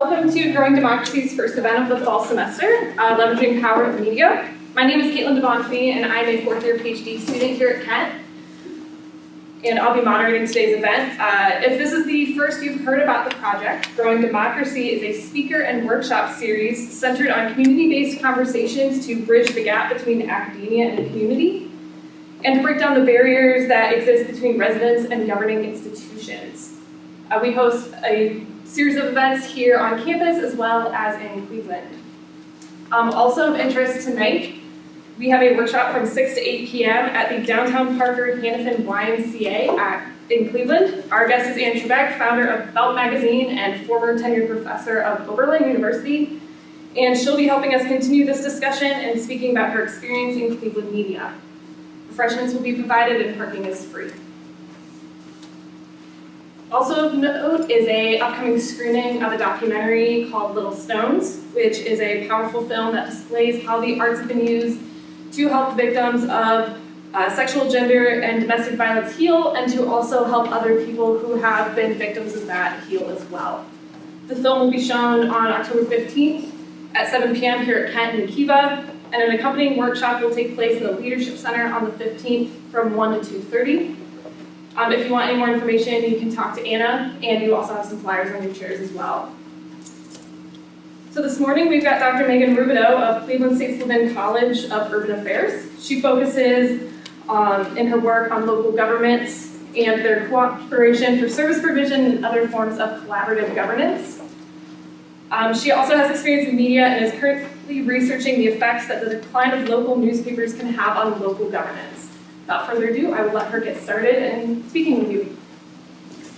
Welcome to Growing Democracy's first event of the fall semester, Leveraging Power of Media. My name is Caitlin DeBonfie, and I'm a fourth-year PhD student here at Kent. And I'll be moderating today's event. If this is the first you've heard about the project, Growing Democracy is a speaker and workshop series centered on community-based conversations to bridge the gap between academia and the community, and to break down the barriers that exist between residents and governing institutions. We host a series of events here on campus as well as in Cleveland. Also of interest tonight, we have a workshop from 6 to 8 p.m. at the Downtown Parker Hannafin YMCA in Cleveland. Our guest is Anne Trebek, founder of Belt Magazine and former tenured professor of Oberlin University. And she'll be helping us continue this discussion and speaking about her experience in Cleveland media. Refreshments will be provided and parking is free. Also of note is an upcoming screening of a documentary called Little Stones, which is a powerful film that displays how the arts have been used to help victims of sexual, gender, and domestic violence heal, and to also help other people who have been victims of that heal as well. The film will be shown on October 15th at 7 p.m. here at Kent and Kiva, and an accompanying workshop will take place in the Leadership Center on the 15th from 1 to 2:30. If you want any more information, you can talk to Anna, and you also have some flyers on your chairs as well. So this morning, we've got Dr. Megan Rubidoux of Cleveland State Sylvan College of Urban Affairs. She focuses in her work on local governments and their cooperation for service provision and other forms of collaborative governance. She also has experience in media and is currently researching the effects that the decline of local newspapers can have on local governance. Without further ado, I will let her get started in speaking with you.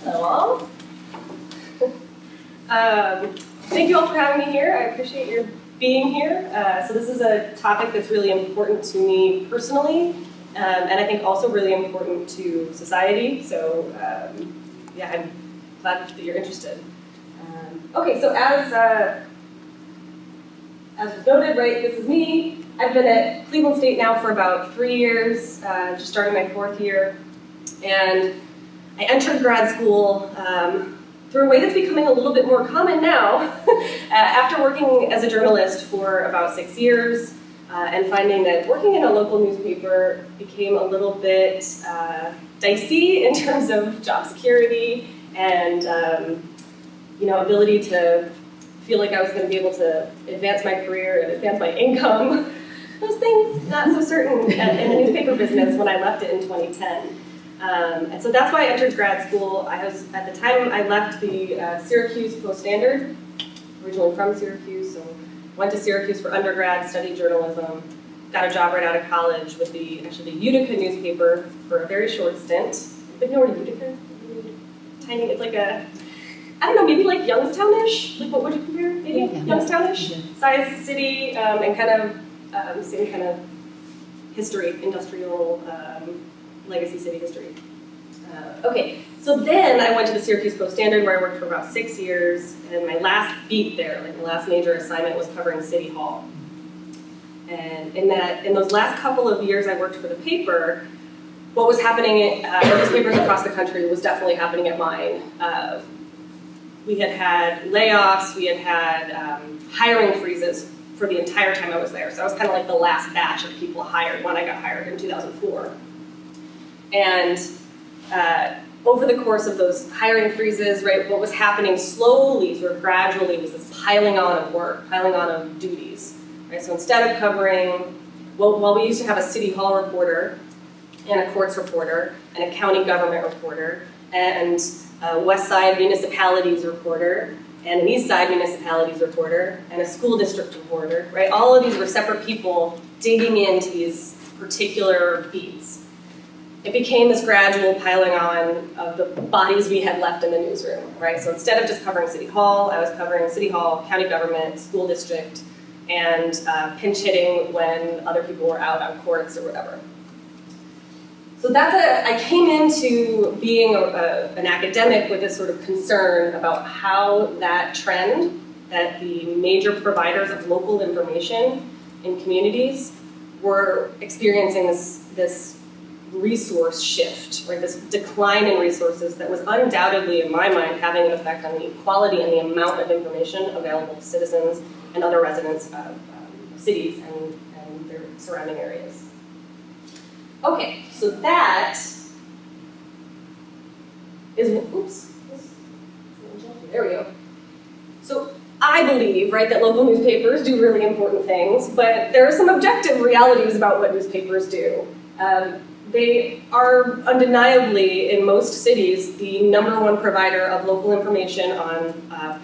Hello. Thank you all for having me here. I appreciate your being here. So this is a topic that's really important to me personally, and I think also really important to society. So yeah, I'm glad that you're interested. Okay, so as was noted, right, this is me. I've been at Cleveland State now for about 3 years, just starting my 4th year, and I entered grad school through a way that's becoming a little bit more common now, after working as a journalist for about 6 years, and finding that working in a local newspaper became a little bit dicey in terms of job security and ability to feel like I was going to be able to advance my career and advance my income. Those things not so certain in the newspaper business when I left it in 2010. And so that's why I entered grad school. I was, at the time I left the Syracuse Post-Standard, originally from Syracuse, so went to Syracuse for undergrad, studied journalism, got a job right out of college with the Utica newspaper for a very short stint. You know what Utica? Tiny, it's like a, I don't know, maybe like Youngstown-ish? Like what would you compare? Maybe Youngstown-ish? Size city, and kind of same kind of history, industrial, legacy city history. Okay, so then I went to the Syracuse Post-Standard where I worked for about 6 years, and my last beat there, like the last major assignment, was covering City Hall. And in those last couple of years I worked for the paper, what was happening at newspapers across the country was definitely happening at mine. We had layoffs, we had hiring freezes for the entire time I was there. So I was kind of like the last batch of people hired when I got hired in 2004. And over the course of those hiring freezes, right, what was happening slowly, sort of gradually, was this piling on of work, piling on of duties. Right? So instead of covering, while we used to have a city hall reporter and a courts reporter and a county government reporter and a West Side municipalities reporter and an East Side municipalities reporter, and a school district reporter, right? All of these were separate people digging into these particular beats. It became this gradual piling on of the bodies we had left in the newsroom, right? So instead of just covering City Hall, I was covering City Hall, county government, school district, and pinch hitting when other people were out on courts or whatever. So I came into being an academic with this sort of concern about how that trend, that the major providers of local information in communities were experiencing this resource shift, right? This decline in resources that was undoubtedly, in my mind, having an effect on the quality and the amount of information available to citizens and other residents of cities and their surrounding areas. Okay, so that is, oops, there we go. So I believe, right, that local newspapers do really important things, but there are some objective realities about what newspapers do. They are undeniably, in most cities, the #1 provider of local information on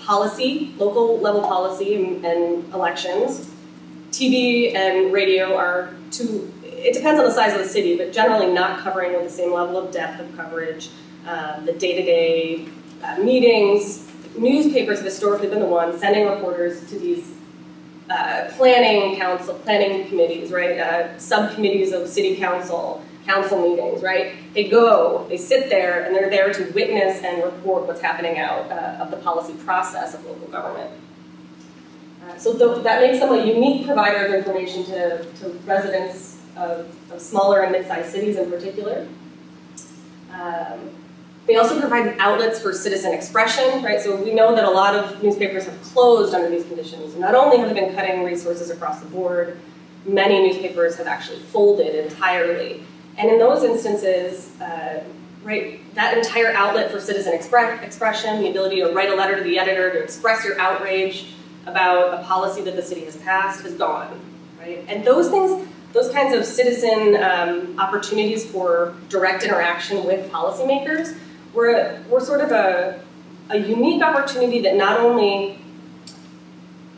policy, local level policy and elections. TV and radio are two, it depends on the size of the city, but generally not covering with the same level of depth of coverage. The day-to-day meetings. Newspapers have historically been the ones sending reporters to these planning committees, right? Subcommittees of city council meetings, right? They go, they sit there, and they're there to witness and report what's happening out of the policy process of local government. So that makes them a unique provider of information to residents of smaller and mid-sized cities in particular. They also provide outlets for citizen expression, right? So we know that a lot of newspapers have closed under these conditions. Not only have they been cutting resources across the board, many newspapers have actually folded entirely. And in those instances, right, that entire outlet for citizen expression, the ability to write a letter to the editor to express your outrage about a policy that the city has passed is gone, right? And those things, those kinds of citizen opportunities for direct interaction with policymakers were sort of a unique opportunity that not only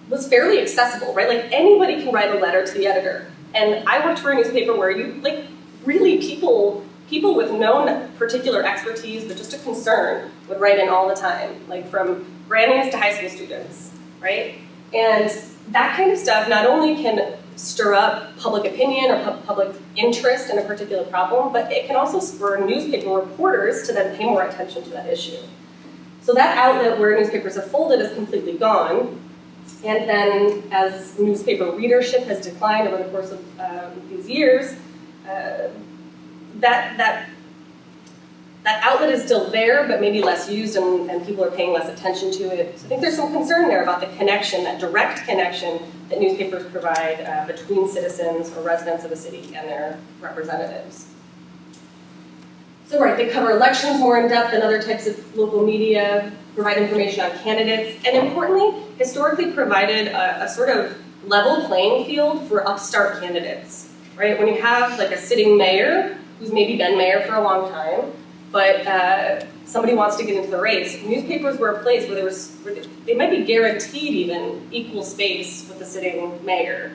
was fairly accessible, right? Like anybody can write a letter to the editor. And I worked for a newspaper where you, like, really people with no particular expertise, but just a concern, would write in all the time, like from grannies to high school students, right? And that kind of stuff not only can stir up public opinion or public interest in a particular problem, but it can also spur newspaper reporters to then pay more attention to that issue. So that outlet where newspapers have folded is completely gone. And then as newspaper readership has declined over the course of these years, that outlet is still there, but maybe less used, and people are paying less attention to it. So I think there's some concern there about the connection, that direct connection that newspapers provide between citizens or residents of a city and their representatives. So right, they cover elections more in depth than other types of local media, provide information on candidates, and importantly, historically provided a sort of level playing field for upstart candidates, right? When you have like a sitting mayor who's maybe been mayor for a long time, but somebody wants to get into the race, newspapers were a place where they might be guaranteed even equal space with the sitting mayor.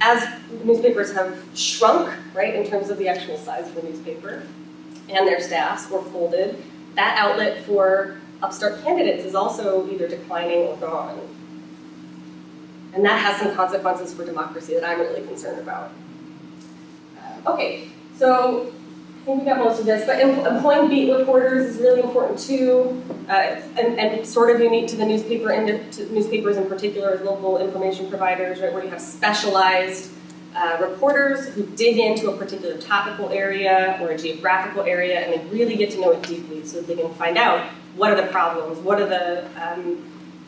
As newspapers have shrunk, right, in terms of the actual size of the newspaper, and their staffs were folded, that outlet for upstart candidates is also either declining or gone. And that has some consequences for democracy that I'm really concerned about. Okay, so I think we got most of this, but employing beat reporters is really important too, and sort of unique to the newspapers in particular as local information providers, right, where you have specialized reporters who dig into a particular topical area or a geographical area, and they really get to know it deeply so that they can find out what are the problems, what are the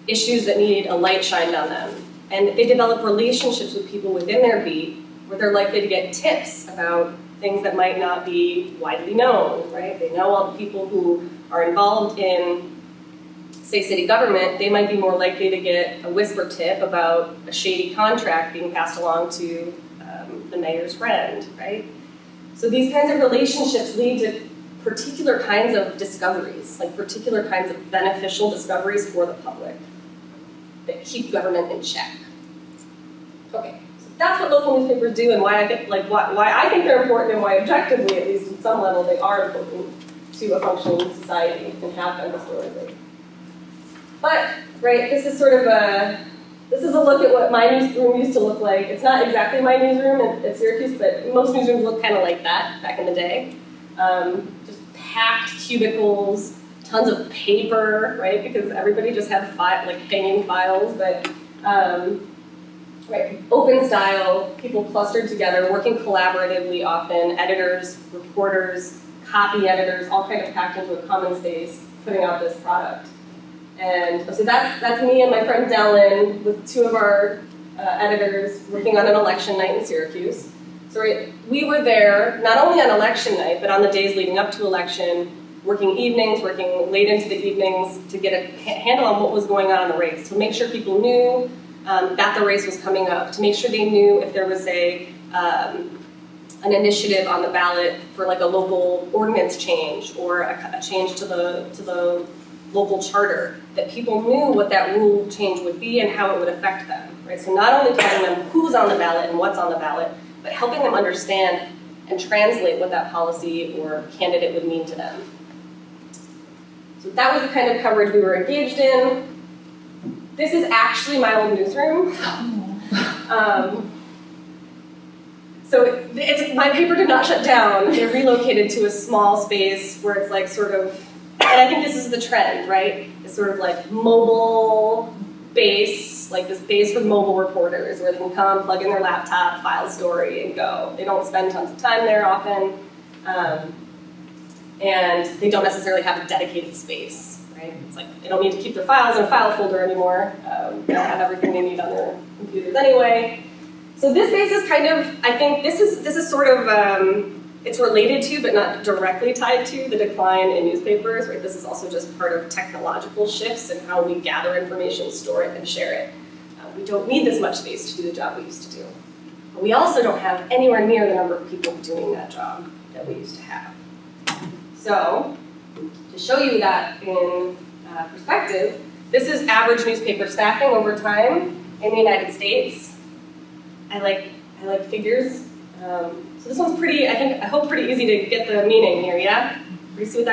issues that need a light shined on them. And they develop relationships with people within their beat where they're likely to get tips about things that might not be widely known, right? They know all the people who are involved in, say, city government. They might be more likely to get a whisper tip about a shady contract being passed along to the mayor's friend, right? So these kinds of relationships lead to particular kinds of discoveries, like particular kinds of beneficial discoveries for the public that keep government in check. Okay. That's what local newspapers do, and why I think, why I think they're important, and why objectively, at least at some level, they are important to a functioning society and have been historically. But right, this is a look at what my newsroom used to look like. It's not exactly my newsroom at Syracuse, but most newsrooms look kind of like that back in the day. Just packed cubicles, tons of paper, right? Because everybody just had hanging files, but. right? Open style, people clustered together, working collaboratively often, editors, reporters, copy editors, all kind of packed into a common space, putting out this product. And so that's me and my friend Dylan with two of our editors working on an election night in Syracuse. So we were there not only on election night, but on the days leading up to election, working evenings, working late into the evenings to get a handle on what was going on in the race, to make sure people knew that the race was coming up, to make sure they knew if there was an initiative on the ballot for like a local ordinance change or a change to the local charter, that people knew what that rule change would be and how it would affect them, right? So not only telling them who's on the ballot and what's on the ballot, but helping them understand and translate what that policy or candidate would mean to them. So that was the kind of coverage we were engaged in. This is actually my old newsroom. So my paper did not shut down. They relocated to a small space where it's like sort of, and I think this is the trend, right? It's sort of like mobile base, like this base for mobile reporters where they can come, plug in their laptop, file a story, and go. They don't spend tons of time there often, and they don't necessarily have a dedicated space, right? It's like they don't need to keep their files in a file folder anymore. They have everything they need on their computers anyway. So this base is kind of, I think this is sort of, it's related to, but not directly tied to, the decline in newspapers, right? This is also just part of technological shifts in how we gather information, store it, and share it. We don't need this much space to do the job we used to do. But we also don't have anywhere near the number of people doing that job that we used to have. So, to show you that in perspective, this is average newspaper staffing over time in the United States. I like figures. So this one's pretty, I hope pretty easy to get the meaning here, yeah? You see what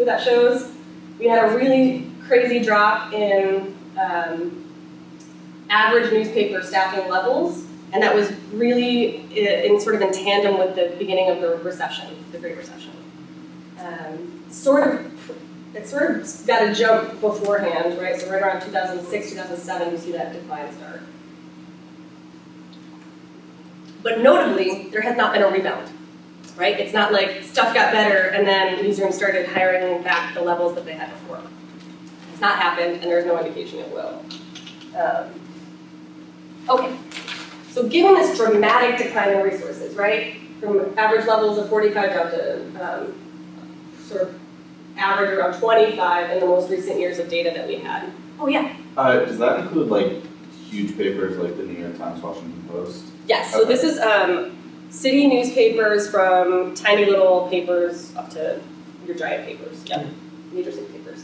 that shows? We had a really crazy drop in average newspaper staffing levels, and that was really in sort of in tandem with the beginning of the recession, the Great Recession. It sort of got a jump beforehand, right? So right around 2006, 2007, you see that decline start. But notably, there has not been a rebound, right? It's not like stuff got better and then newsrooms started hiring back the levels that they had before. It's not happened, and there's no indication it will. Okay, so given this dramatic decline in resources, right? From average levels of 45 down to sort of average around 25 in the most recent years of data that we had. Oh yeah? Does that include like huge papers like the New York Times, Washington Post? Yes, so this is city newspapers from tiny little papers up to your giant papers, yep, major city papers.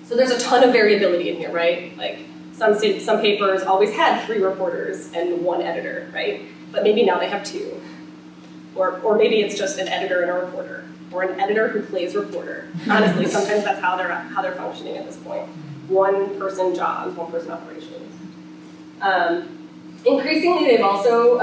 So there's a ton of variability in here, right? Like some papers always had 3 reporters and 1 editor, right? But maybe now they have 2. Or maybe it's just an editor and a reporter, or an editor who plays reporter. Honestly, sometimes that's how they're functioning at this point. 1-person jobs, 1-person operations. Increasingly, they've also,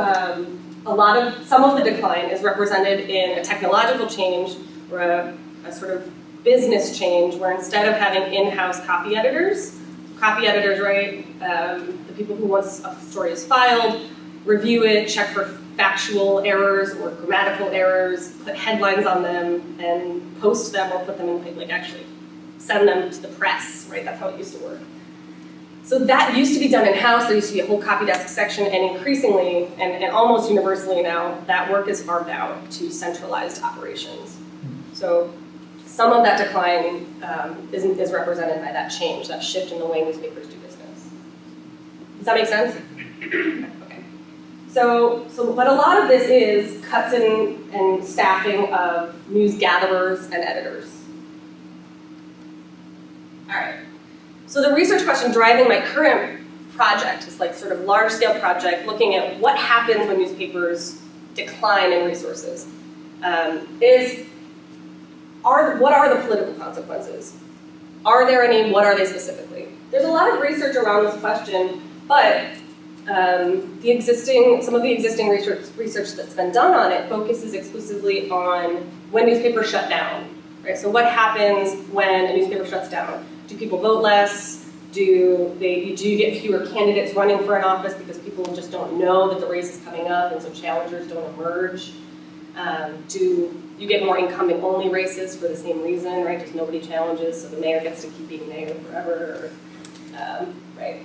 some of the decline is represented in a technological change or a sort of business change where instead of having in-house copy editors, right, the people who once a story is filed, review it, check for factual errors or grammatical errors, put headlines on them, and post them or put them in, like actually send them to the press, right? That's how it used to work. So that used to be done in-house. There used to be a whole copy desk section, and increasingly, and almost universally now, that work is farmed out to centralized operations. So some of that decline is represented by that change, that shift in the way newspapers do business. Does that make sense? Okay. So but a lot of this is cuts in and staffing of news gatherers and editors. All right. So the research question driving my current project, this like sort of large-scale project, looking at what happens when newspapers decline in resources, what are the political consequences? Are there any? What are they specifically? There's a lot of research around this question, but some of the existing research that's been done on it focuses exclusively on when newspapers shut down. Right? So what happens when a newspaper shuts down? Do people vote less? Do you get fewer candidates running for an office because people just don't know that the race is coming up and so challengers don't emerge? Do you get more incumbent-only races for the same reason, right? Just nobody challenges, so the mayor gets to keep being mayor forever, right?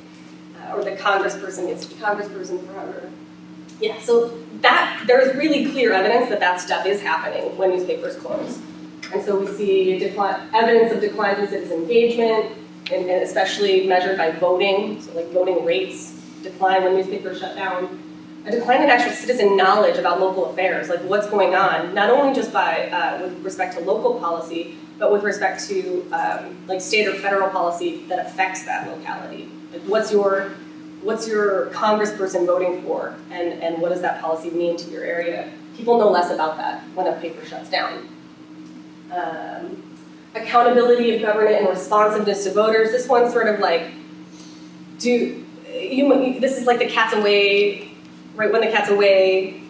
Or the congressperson gets to be congressperson forever. Yeah, so there's really clear evidence that that stuff is happening when newspapers close. And so we see evidence of declines in citizen engagement, and especially measured by voting, so like voting rates decline when newspapers shut down. A decline in actual citizen knowledge about local affairs, like what's going on, not only just with respect to local policy, but with respect to like state or federal policy that affects that locality. Like what's your congressperson voting for, and what does that policy mean to your area? People know less about that when a paper shuts down. Accountability of government and responsiveness to voters. This one's sort of like, this is like the cat's away, right when the cat's away,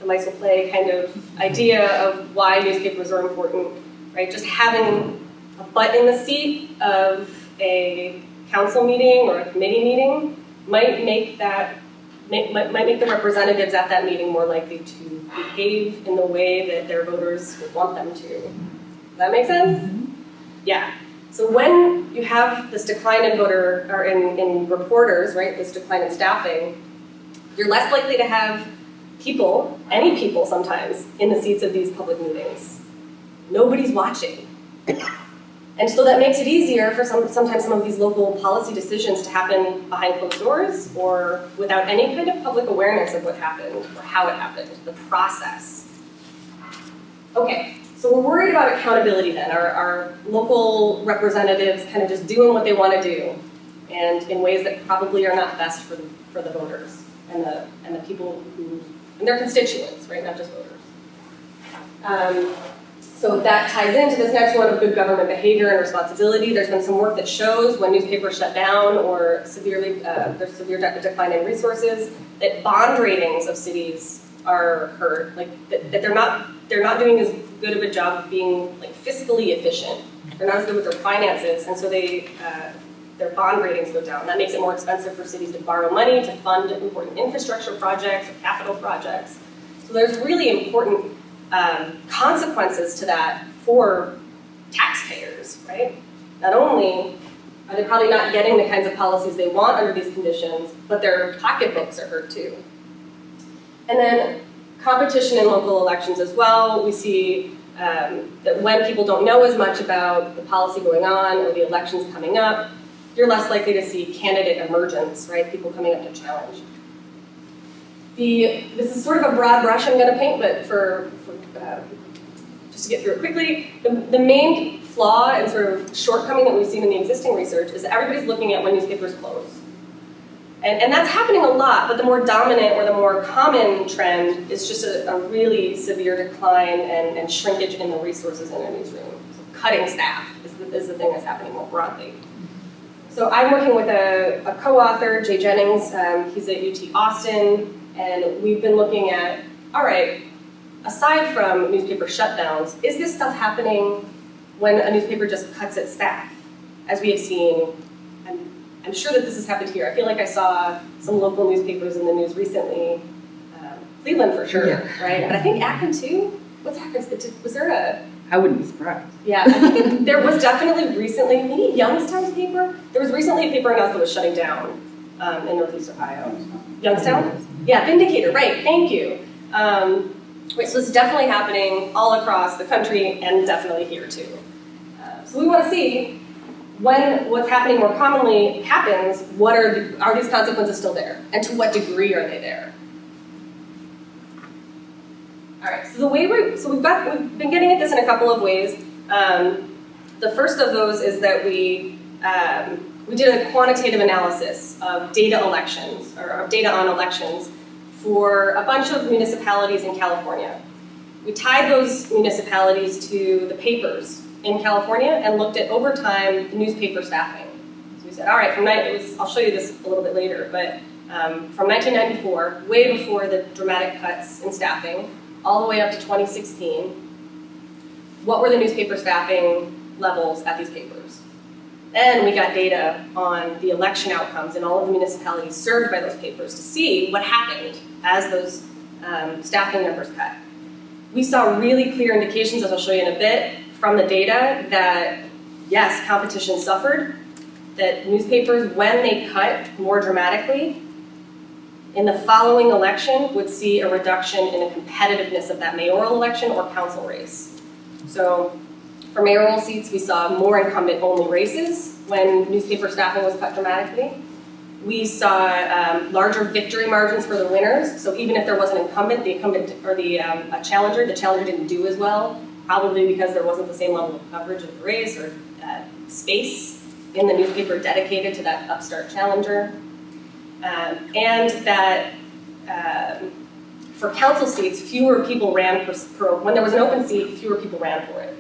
the mice will play kind of idea of why newspapers are important, right? Just having a butt in the seat of a council meeting or a committee meeting might make the representatives at that meeting more likely to behave in the way that their voters would want them to. Does that make sense? Mm-hmm. Yeah. So when you have this decline in in reporters, right, this decline in staffing, you're less likely to have people, any people sometimes, in the seats of these public meetings. Nobody's watching. And so that makes it easier for sometimes some of these local policy decisions to happen behind closed doors or without any kind of public awareness of what happened or how it happened, the process. Okay, so we're worried about accountability then. Our local representatives kind of just doing what they want to do and in ways that probably are not best for the voters and the people and their constituents, right, not just voters. So that ties into this next one of good government behavior and responsibility. There's been some work that shows when newspapers shut down or there's severe decline in resources, that bond ratings of cities are hurt, like that they're not doing as good of a job of being like fiscally efficient. They're not as good with their finances, and so their bond ratings go down. That makes it more expensive for cities to borrow money to fund important infrastructure projects or capital projects. So there's really important consequences to that for taxpayers, right? Not only are they probably not getting the kinds of policies they want under these conditions, but their pocketbooks are hurt too. And then competition in local elections as well. We see that when people don't know as much about the policy going on or the elections coming up, you're less likely to see candidate emergence, right? People coming up to challenge. This is sort of a broad brush I'm going to paint, but just to get through it quickly, the main flaw and sort of shortcoming that we've seen in the existing research is that everybody's looking at when newspapers close. And that's happening a lot, but the more dominant or the more common trend is just a really severe decline and shrinkage in the resources in a newsroom. So cutting staff is the thing that's happening more broadly. So I'm working with a co-author, Jay Jennings. He's at UT Austin, and we've been looking at, all right, aside from newspaper shutdowns, is this stuff happening when a newspaper just cuts its staff, as we have seen? I'm sure that this has happened here. I feel like I saw some local newspapers in the news recently. Cleveland for sure, yeah. Right? But I think Akron too. What's Akron? Was there a... I wouldn't be surprised. Yeah, I think there was definitely recently, maybe Youngstown's paper. There was recently a paper announced that was shutting down in Northeast Ohio. Youngstown? Yeah, Vindicator, right, thank you. Right, so this is definitely happening all across the country and definitely here too. So we want to see when what's happening more commonly happens, are these consequences still there? And to what degree are they there? All right, so we've been getting at this in a couple of ways. The first of those is that we did a quantitative analysis of data elections, or of data on elections, for a bunch of municipalities in California. We tied those municipalities to the papers in California and looked at, over time, newspaper staffing. So we said, all right, I'll show you this a little bit later, but from 1994, way before the dramatic cuts in staffing, all the way up to 2016, what were the newspaper staffing levels at these papers? Then we got data on the election outcomes in all of the municipalities served by those papers to see what happened as those staffing numbers cut. We saw really clear indications, as I'll show you in a bit, from the data that yes, competition suffered, that newspapers, when they cut more dramatically, in the following election would see a reduction in the competitiveness of that mayoral election or council race. So for mayoral seats, we saw more incumbent-only races when newspaper staffing was cut dramatically. We saw larger victory margins for the winners. So even if there was an incumbent, the challenger didn't do as well, probably because there wasn't the same level of coverage of the race or space in the newspaper dedicated to that upstart challenger. And that for council seats, fewer people ran when there was an open seat, fewer people ran for it.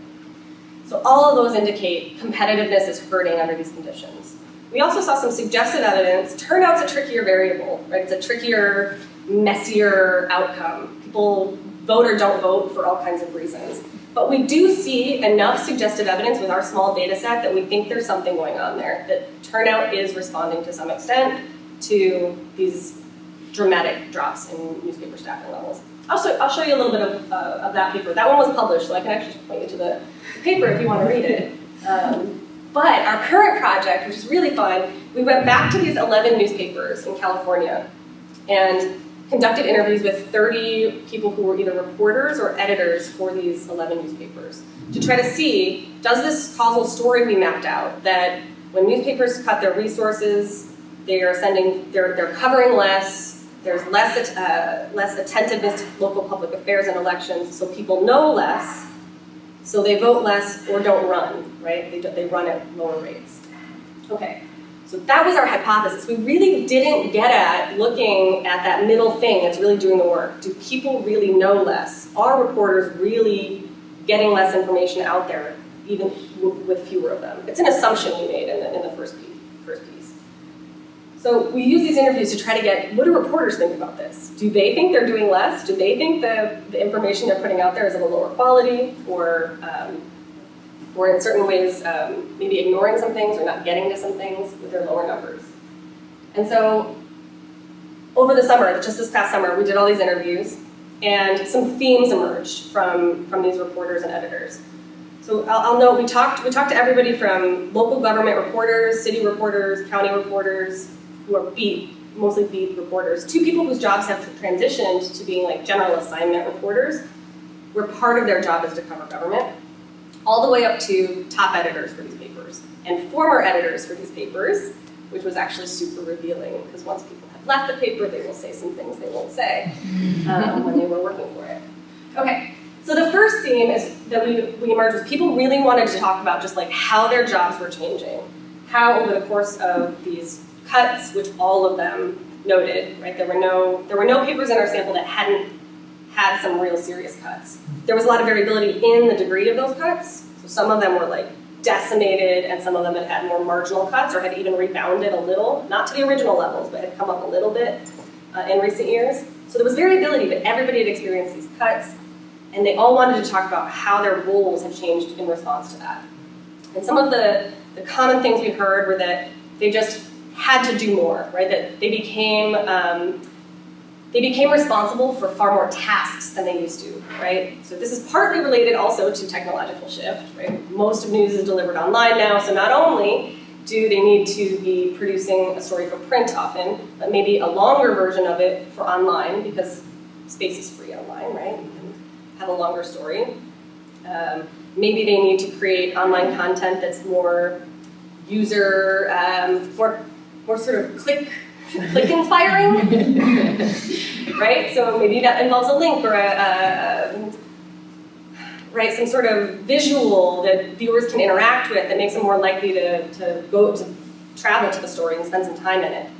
So all of those indicate competitiveness is hurting under these conditions. We also saw some suggested evidence. Turnout's a trickier variable, right? It's a trickier, messier outcome. People vote or don't vote for all kinds of reasons. But we do see enough suggestive evidence with our small data set that we think there's something going on there, that turnout is responding to some extent to these dramatic drops in newspaper staffing levels. I'll show you a little bit of that paper. That one was published, so I can actually point you to the paper if you want to read it. But our current project, which is really fun, we went back to these 11 newspapers in California and conducted interviews with 30 people who were either reporters or editors for these 11 newspapers to try to see, does this causal story we mapped out that when newspapers cut their resources, they're covering less, there's less attentiveness to local public affairs and elections, so people know less, so they vote less or don't run, right? They run at lower rates. Okay, so that was our hypothesis. We really didn't get at looking at that middle thing that's really doing the work. Do people really know less? Are reporters really getting less information out there, even with fewer of them? It's an assumption we made in the first piece. So we use these interviews to try to get, what do reporters think about this? Do they think they're doing less? Do they think the information they're putting out there is of a lower quality, or in certain ways maybe ignoring some things or not getting to some things with their lower numbers? And so over the summer, just this past summer, we did all these interviews, and some themes emerged from these reporters and editors. So I'll note, we talked to everybody from local government reporters, city reporters, county reporters, who are mostly beat reporters, to people whose jobs have transitioned to being like general assignment reporters, where part of their job is to cover government, all the way up to top editors for these papers, and former editors for these papers, which was actually super revealing, because once people have left the paper, they will say some things they won't say when they were working for it. Okay. So the first theme is that we emerged with people really wanted to talk about just like how their jobs were changing, how over the course of these cuts, which all of them noted, right? There were no papers in our sample that hadn't had some real serious cuts. There was a lot of variability in the degree of those cuts. So some of them were like decimated, and some of them had more marginal cuts or had even rebounded a little, not to the original levels, but had come up a little bit in recent years. So there was variability, but everybody had experienced these cuts. And they all wanted to talk about how their roles had changed in response to that. And some of the common things we heard were that they just had to do more, right? That they became responsible for far more tasks than they used to, right? So this is partly related also to technological shift, right? Most of news is delivered online now, so not only do they need to be producing a story for print often, but maybe a longer version of it for online, because space is free online, right? Have a longer story. Maybe they need to create online content that's more user, more sort of click inspiring, right? So maybe that involves a link or some sort of visual that viewers can interact with that makes them more likely to travel to the story and spend some time in it.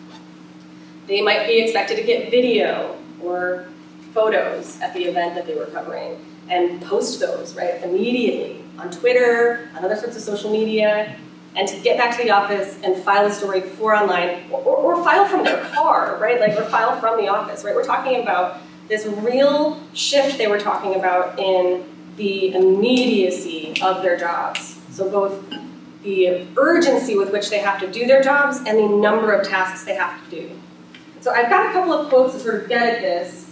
They might be expected to get video or photos at the event that they were covering and post those, right, immediately on Twitter, on other sorts of social media, and to get back to the office and file a story for online, or file from their car, right, or file from the office, right? We're talking about this real shift they were talking about in the immediacy of their jobs. So both the urgency with which they have to do their jobs and the number of tasks they have to do. So I've got a couple of quotes to sort of get at this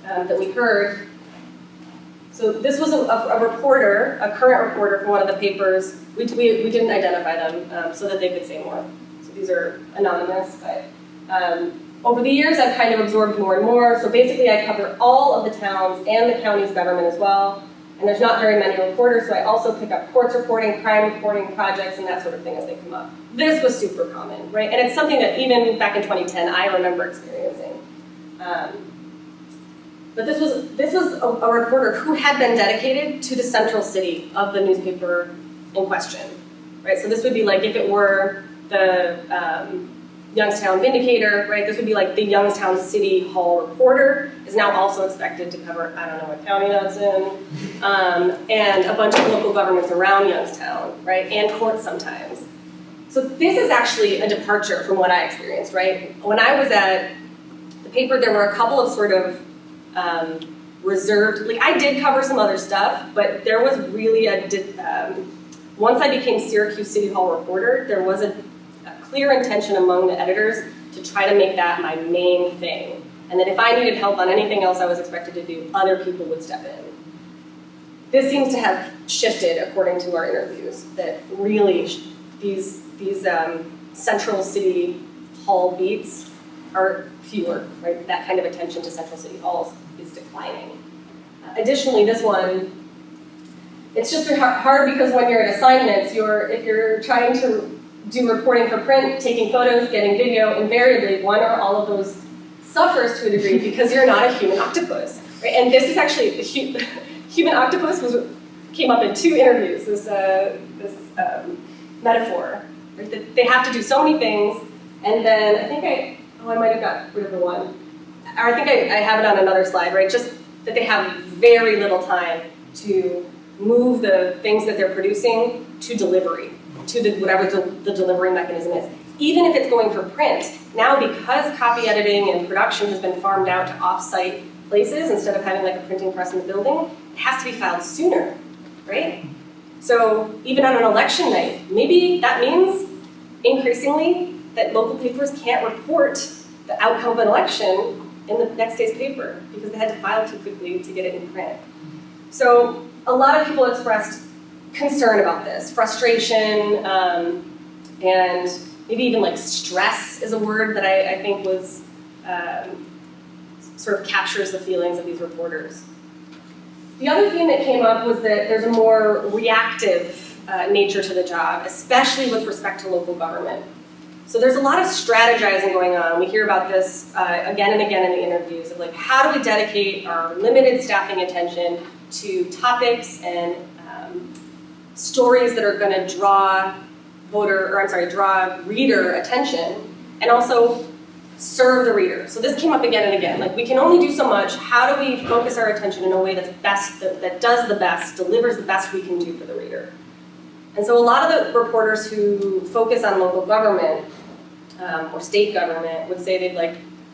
that we heard. So this was a reporter, a current reporter from one of the papers. We didn't identify them so that they could say more. So these are anonymous, but over the years I've kind of absorbed more and more. So basically I cover all of the towns and the county's government as well. And there's not very many reporters, so I also pick up courts reporting, crime reporting, projects, and that sort of thing as they come up. This was super common, right? And it's something that even back in 2010 I remember experiencing. But this was a reporter who had been dedicated to the central city of the newspaper in question, right? So this would be like if it were the Youngstown Vindicator, right? This would be like the Youngstown City Hall reporter is now also expected to cover, I don't know what county that's in, and a bunch of local governments around Youngstown, right? And courts sometimes. So this is actually a departure from what I experienced, right? When I was at the paper, there were a couple of sort of reserved, like I did cover some other stuff, but there was really once I became Syracuse City Hall reporter, there was a clear intention among the editors to try to make that my main thing. And that if I needed help on anything else I was expected to do, other people would step in. This seems to have shifted according to our interviews, that really these central city hall beats are fewer, right? That kind of attention to central city halls is declining. Additionally, this one, it's just hard because when you're at assignments, if you're trying to do reporting for print, taking photos, getting video, invariably one or all of those suffers to a degree because you're not a human octopus, right? And this is actually, human octopus came up in 2 interviews, this metaphor, right? That they have to do so many things, and then I might have got rid of the one. Or I think I have it on another slide, right? Just that they have very little time to move the things that they're producing to delivery, to whatever the delivery mechanism is. Even if it's going for print, now because copy editing and production has been farmed out to off-site places instead of having like a printing press in the building, it has to be filed sooner, right? So even on an election night, maybe that means increasingly that local papers can't report the outcome of an election in the next day's paper because they had to file too quickly to get it in print. So a lot of people expressed concern about this, frustration, and maybe even like stress is a word that I think was sort of captures the feelings of these reporters. The other theme that came up was that there's a more reactive nature to the job, especially with respect to local government. So there's a lot of strategizing going on. We hear about this again and again in the interviews of like, how do we dedicate our limited staffing attention to topics and stories that are going to draw reader attention and also serve the reader. So this came up again and again. Like, we can only do so much. How do we focus our attention in a way that's best, that does the best, delivers the best we can do for the reader? And so a lot of the reporters who focus on local government or state government would say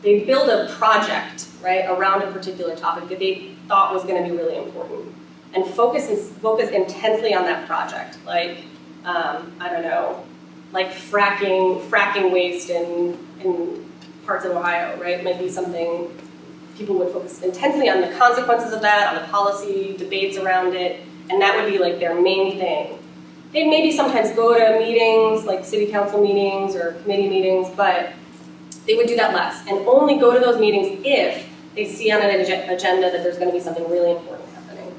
they build a project, right, around a particular topic that they thought was going to be really important, and focus intensely on that project. Like, I don't know, like fracking waste in parts of Ohio, right? Might be something people would focus intensely on the consequences of that, on the policy debates around it, and that would be like their main thing. They'd maybe sometimes go to meetings, like city council meetings or committee meetings, but they would do that less and only go to those meetings if they see on an agenda that there's going to be something really important happening.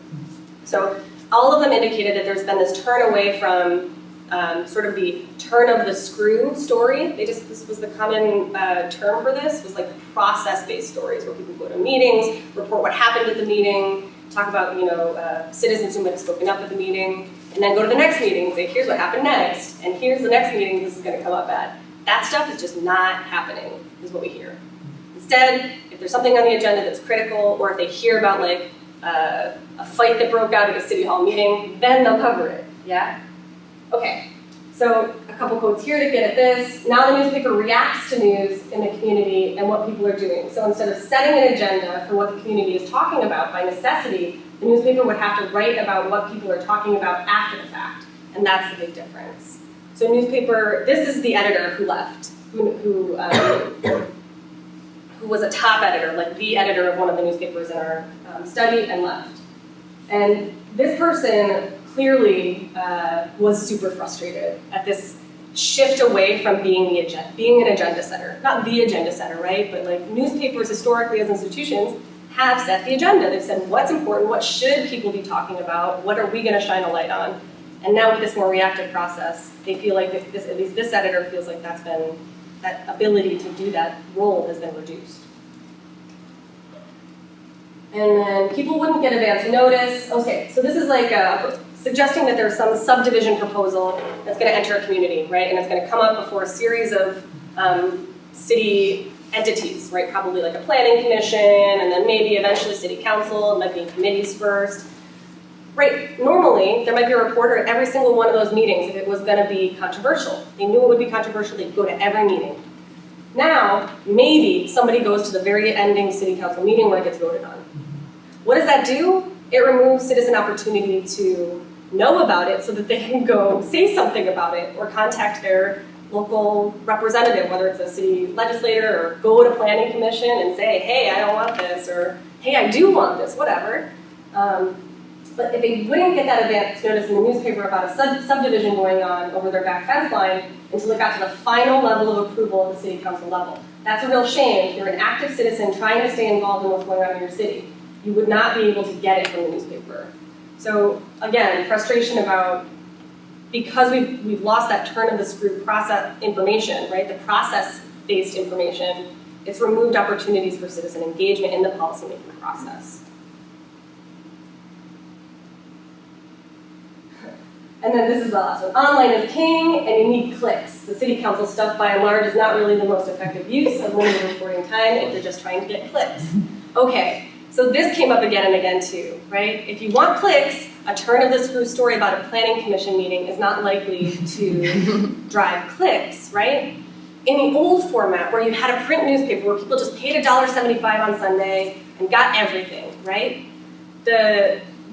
So all of them indicated that there's been this turn away from sort of the turn of the screw story. This was the common term for this, was like process-based stories where people go to meetings, report what happened at the meeting, talk about citizens who might have spoken up at the meeting, and then go to the next meeting and say, here's what happened next, and here's the next meeting this is going to come up at. That stuff is just not happening, is what we hear. Instead, if there's something on the agenda that's critical, or if they hear about like a fight that broke out at a city hall meeting, then they'll cover it, yeah? Okay, so a couple quotes here to get at this. Now the newspaper reacts to news in the community and what people are doing. So instead of setting an agenda for what the community is talking about by necessity, the newspaper would have to write about what people are talking about after the fact. And that's the big difference. So newspaper, this is the editor who left, who was a top editor, like the editor of one of the newspapers in our study, and left. And this person clearly was super frustrated at this shift away from being an agenda setter. Not the agenda setter, right? But like newspapers historically as institutions have set the agenda. They've said what's important, what should people be talking about, what are we gonna shine a light on? And now with this more reactive process, they feel like at least this editor feels like that ability to do that role has been reduced. And then people wouldn't get advance notice. Okay, so this is like suggesting that there's some subdivision proposal that's going to enter a community, right? And it's going to come up before a series of city entities, right? Probably like a planning commission, and then maybe eventually city council. It might be in committees first. Right, normally there might be a reporter at every single one of those meetings if it was going to be controversial. They knew it would be controversial, they'd go to every meeting. Now, maybe somebody goes to the very ending city council meeting where it gets voted on. What does that do? It removes citizen opportunity to know about it so that they can go say something about it or contact their local representative, whether it's a city legislator, or go to planning commission and say, hey, I don't want this, or hey, I do want this, whatever. But if they wouldn't get that advance notice in the newspaper about a subdivision going on over their back fence line until it got to the final level of approval at the city council level, that's a real shame. If you're an active citizen trying to stay involved in what's going on in your city, you would not be able to get it from the newspaper. So again, frustration about, because we've lost that turn of the screw process information, right? The process-based information, it's removed opportunities for citizen engagement in the policymaking process. And then this is the last one. Online is king, and you need clicks. The city council stuff, by and large, is not really the most effective use of limited reporting time if you're just trying to get clicks. Okay, so this came up again and again too, right? If you want clicks, a turn of the screw story about a planning commission meeting is not likely to drive clicks, right? In the old format, where you had a print newspaper where people just paid $1.75 on Sunday and got everything, right?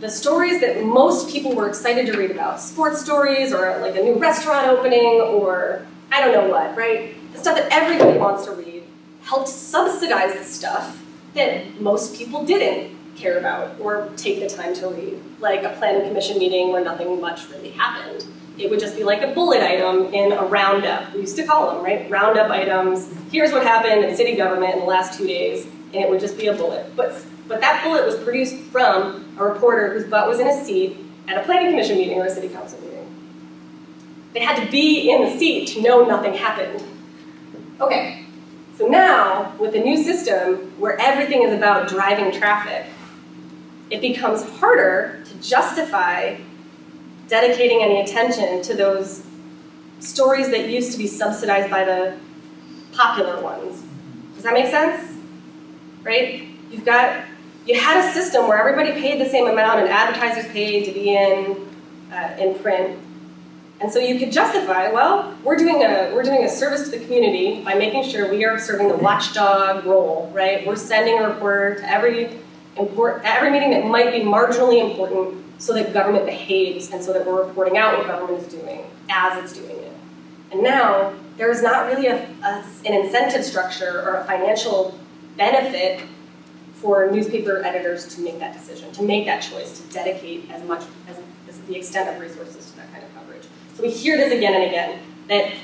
The stories that most people were excited to read about, sports stories or like a new restaurant opening or I don't know what, right? The stuff that everybody wants to read helped subsidize the stuff that most people didn't care about or take the time to read, like a planning commission meeting where nothing much really happened. It would just be like a bullet item in a roundup. We used to call them, right? Roundup items. Here's what happened in city government in the last 2 days, and it would just be a bullet. But that bullet was produced from a reporter whose butt was in a seat at a planning commission meeting or a city council meeting. They had to be in the seat to know nothing happened. Okay, so now with the new system where everything is about driving traffic, it becomes harder to justify dedicating any attention to those stories that used to be subsidized by the popular ones. Does that make sense? Right? You had a system where everybody paid the same amount and advertisers paid to be in print. And so you could justify, well, we're doing a service to the community by making sure we are serving the watchdog role, right? We're sending a reporter to every meeting that might be marginally important so that government behaves and so that we're reporting out what government is doing as it's doing it. And now there's not really an incentive structure or a financial benefit for newspaper editors to make that decision, to make that choice, to dedicate as much as the extent of resources to that kind of coverage. So we hear this again and again, that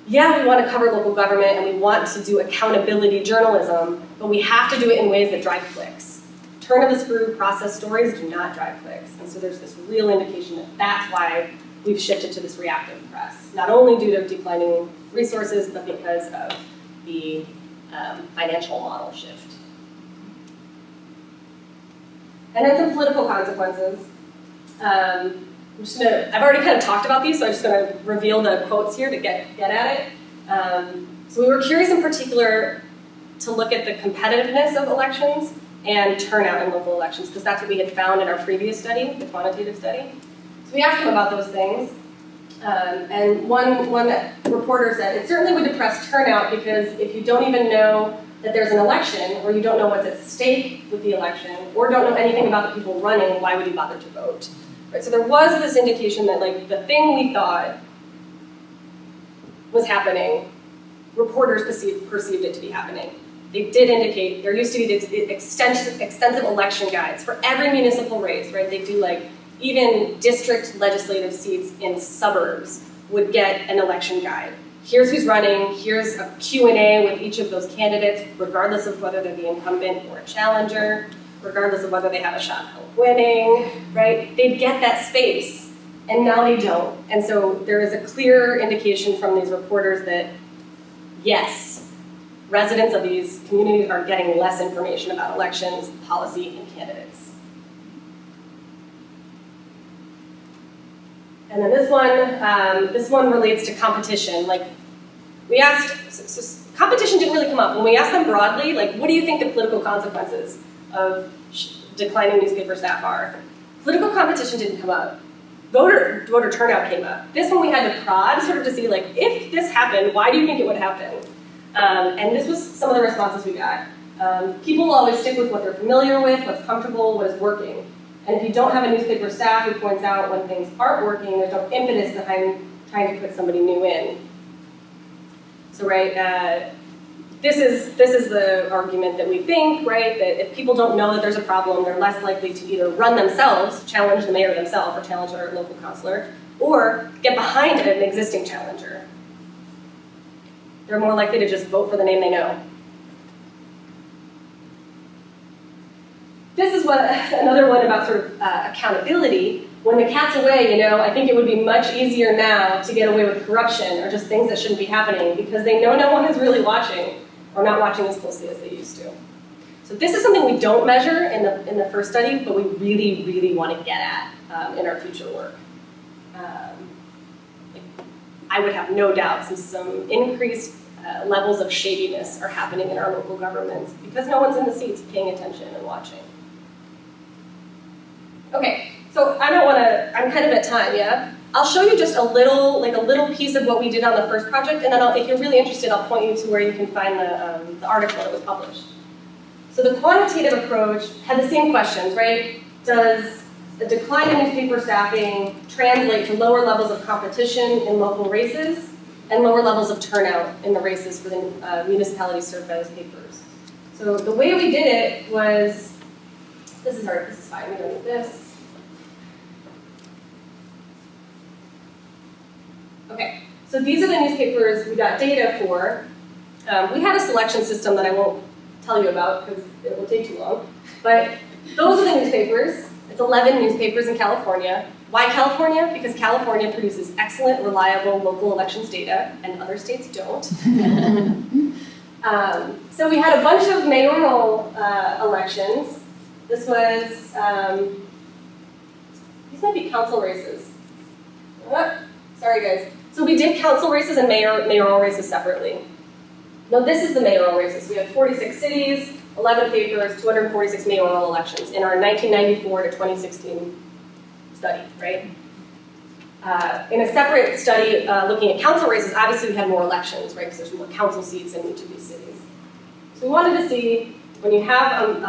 yeah, we want to cover local government and we want to do accountability journalism, but we have to do it in ways that drive clicks. Turn of the screw process stories do not drive clicks. And so there's this real indication that that's why we've shifted to this reactive press, not only due to declining resources, but because of the financial model shift. And then some political consequences. I've already kind of talked about these, so I'm just going to reveal the quotes here to get at it. So we were curious in particular to look at the competitiveness of elections and turnout in local elections, because that's what we had found in our previous study, the quantitative study. So we asked them about those things. And one reporter said, it certainly would depress turnout because if you don't even know that there's an election, or you don't know what's at stake with the election, or don't know anything about the people running, why would you bother to vote? Right, so there was this indication that like the thing we thought was happening, reporters perceived it to be happening. They did indicate, there used to be these extensive election guides for every municipal race, right? They do like, even district legislative seats in suburbs would get an election guide. Here's who's running, here's a Q&A with each of those candidates, regardless of whether they're the incumbent or a challenger, regardless of whether they have a shot of winning, right? They'd get that space, and now they don't. And so there is a clear indication from these reporters that, yes, residents of these communities are getting less information about elections, policy, and candidates. And then this one relates to competition. Like, we asked, so competition didn't really come up. When we asked them broadly, like, what do you think the political consequences of declining newspaper staff are? Political competition didn't come up. Voter turnout came up. This one we had to prod sort of to see, like, if this happened, why do you think it would happen? And this was some of the responses we got. People will always stick with what they're familiar with, what's comfortable, what is working. And if you don't have a newspaper staff who points out when things aren't working, there's no impetus behind trying to put somebody new in. So, right, this is the argument that we think, right, that if people don't know that there's a problem, they're less likely to either run themselves, challenge the mayor themselves, or challenge their local councilor, or get behind an existing challenger. They're more likely to just vote for the name they know. This is another one about sort of accountability. When the cat's away, you know, I think it would be much easier now to get away with corruption or just things that shouldn't be happening because they know no one is really watching or not watching as closely as they used to. So this is something we don't measure in the first study, but we really, really want to get at in our future work. I would have no doubt some increased levels of shadiness are happening in our local governments because no one's in the seats paying attention and watching. Okay, so I'm kind of at time, yeah? I'll show you just a little piece of what we did on the first project, and then if you're really interested, I'll point you to where you can find the article that was published. So the quantitative approach had the same questions, right? Does the decline in newspaper staffing translate to lower levels of competition in local races and lower levels of turnout in the races for the municipalities served by those papers? So the way we did it was, this is fine, we don't need this. Okay, so these are the newspapers we got data for. We had a selection system that I won't tell you about because it will take too long. But those are the newspapers. It's 11 newspapers in California. Why California? Because California produces excellent, reliable local elections data, and other states don't. So we had a bunch of mayoral elections. This was, these might be council races. Sorry guys. So we did council races and mayoral races separately. Now this is the mayoral races. We have 46 cities, 11 papers, 246 mayoral elections in our 1994 to 2016 study, right? In a separate study looking at council races, obviously we had more elections, right? Because there's more council seats in each of these cities. So we wanted to see when you have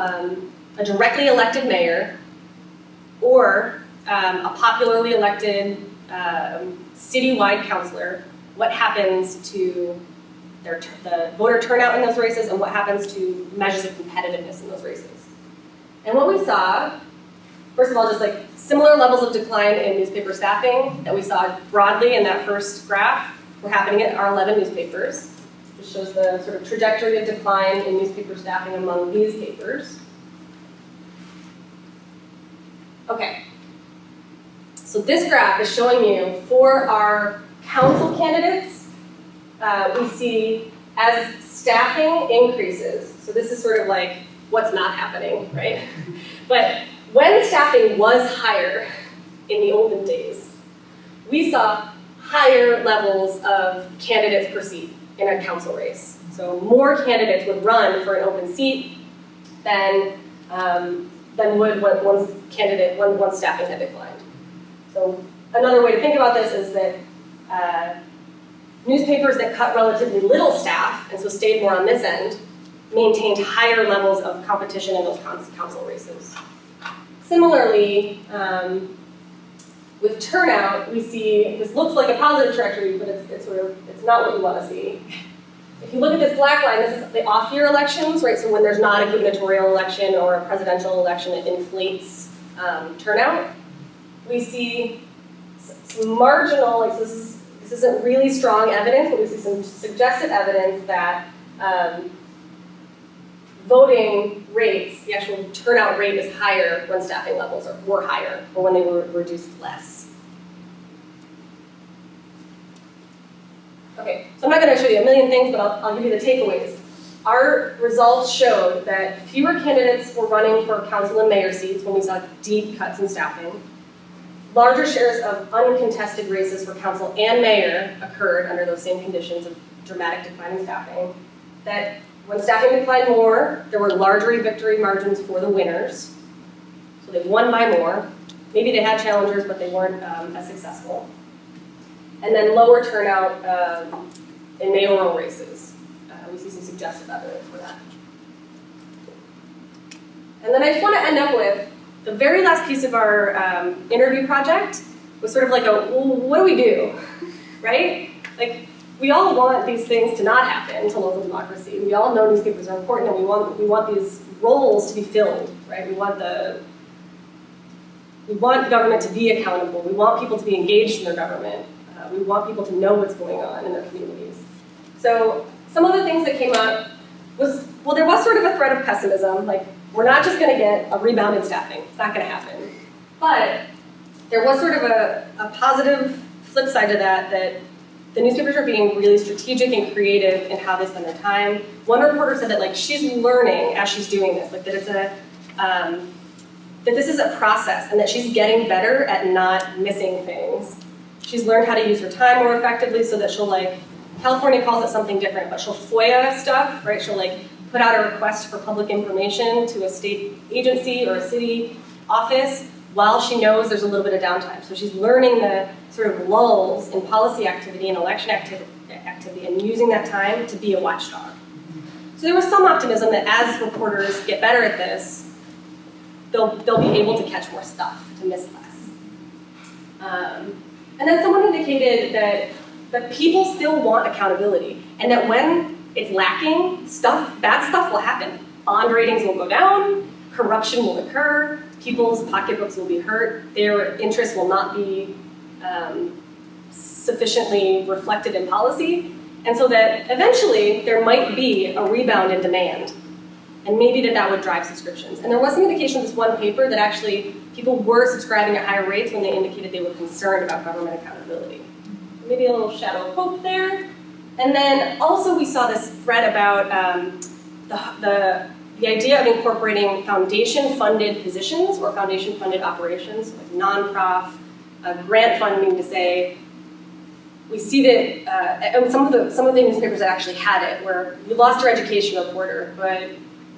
a directly elected mayor or a popularly elected citywide councilor, what happens to the voter turnout in those races and what happens to measures of competitiveness in those races. And what we saw, first of all, just like similar levels of decline in newspaper staffing that we saw broadly in that first graph were happening at our 11 newspapers, which shows the sort of trajectory of decline in newspaper staffing among these papers. Okay. So this graph is showing you for our council candidates, we see as staffing increases, so this is sort of like what's not happening, right? But when staffing was higher in the olden days, we saw higher levels of candidates per seat in a council race. So more candidates would run for an open seat than would once staffing had declined. So another way to think about this is that newspapers that cut relatively little staff, and so stayed more on this end, maintained higher levels of competition in those council races. Similarly, With turnout, we see, this looks like a positive trajectory, but it's not what you want to see. If you look at this black line, this is the off-year elections, right? So when there's not a gubernatorial election or a presidential election, it inflates turnout. We see some marginal, like this isn't really strong evidence, but we see some suggested evidence that voting rates, the actual turnout rate is higher when staffing levels were higher or when they were reduced less. Okay, so I'm not going to show you a million things, but I'll give you the takeaways. Our results showed that fewer candidates were running for council and mayor seats when we saw deep cuts in staffing. Larger shares of uncontested races for council and mayor occurred under those same conditions of dramatic decline in staffing. That when staffing declined more, there were larger victory margins for the winners. So they won by more. Maybe they had challengers, but they weren't as successful. And then lower turnout in mayoral races. We see some suggestive evidence for that. And then I just want to end up with the very last piece of our interview project was sort of like well, what do we do, right? Like, we all want these things to not happen to local democracy. We all know newspapers are important, and we want these roles to be filled, right? We want government to be accountable. We want people to be engaged in their government. We want people to know what's going on in their communities. So some of the things that came up was, well, there was sort of a thread of pessimism, like, we're not just going to get a rebound in staffing. It's not going to happen. But there was sort of a positive flip side to that, that the newspapers are being really strategic and creative in how they spend their time. One reporter said that, like, she's learning as she's doing this, like, that it's that this is a process and that she's getting better at not missing things. She's learned how to use her time more effectively so that she'll, like, California calls it something different, but she'll FOIA stuff, right? She'll, like, put out a request for public information to a state agency or a city office while she knows there's a little bit of downtime. So she's learning the sort of lulls in policy activity and election activity and using that time to be a watchdog. So there was some optimism that as reporters get better at this, they'll be able to catch more stuff, to miss less. And then someone indicated that people still want accountability, and that when it's lacking, bad stuff will happen. Bond ratings will go down, corruption will occur, people's pocketbooks will be hurt, their interests will not be sufficiently reflected in policy, and so that eventually there might be a rebound in demand, and maybe that would drive subscriptions. And there was some indication in this one paper that actually people were subscribing at higher rates when they indicated they were concerned about government accountability. Maybe a little shadow of hope there. And then also we saw this thread about the idea of incorporating foundation-funded positions or foundation-funded operations, like non-prof, grant funding, to say, we see that, and some of the newspapers that actually had it, where you lost your education reporter, but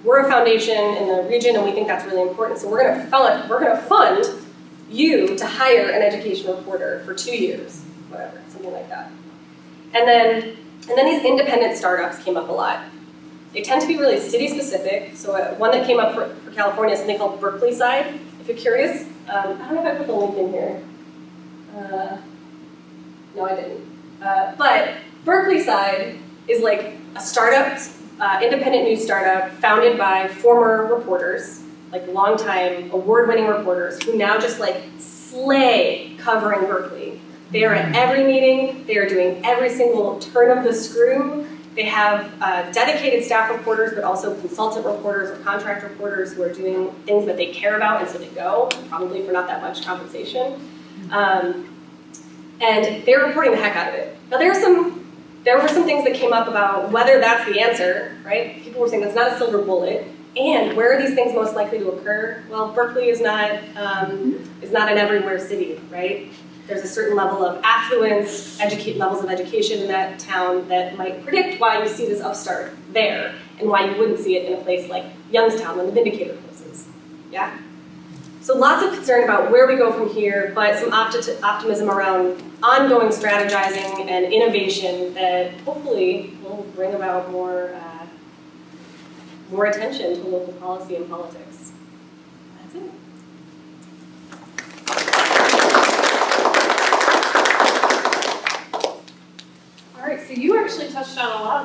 we're a foundation in the region and we think that's really important, so we're gonna fund you to hire an education reporter for 2 years, whatever, something like that. And then these independent startups came up a lot. They tend to be really city-specific. So one that came up for California is something called Berkeley Side, if you're curious. I don't know if I put the link in here. No, I didn't. But Berkeley Side is like a startup, independent news startup founded by former reporters, like longtime award-winning reporters who now just like slay covering Berkeley. They are at every meeting, they are doing every single turn of the screw. They have dedicated staff reporters, but also consultant reporters or contract reporters who are doing things that they care about, and so they go, probably for not that much compensation. And they're reporting the heck out of it. Now there were some things that came up about whether that's the answer, right? People were saying that's not a silver bullet. And where are these things most likely to occur? Well, Berkeley is not an everywhere city, right? There's a certain level of affluence, levels of education in that town that might predict why you see this upstart there, and why you wouldn't see it in a place like Youngstown when the Vindicator closes. Yeah? So lots of concern about where we go from here, but some optimism around ongoing strategizing and innovation that hopefully will bring about more attention to local policy and politics. That's it.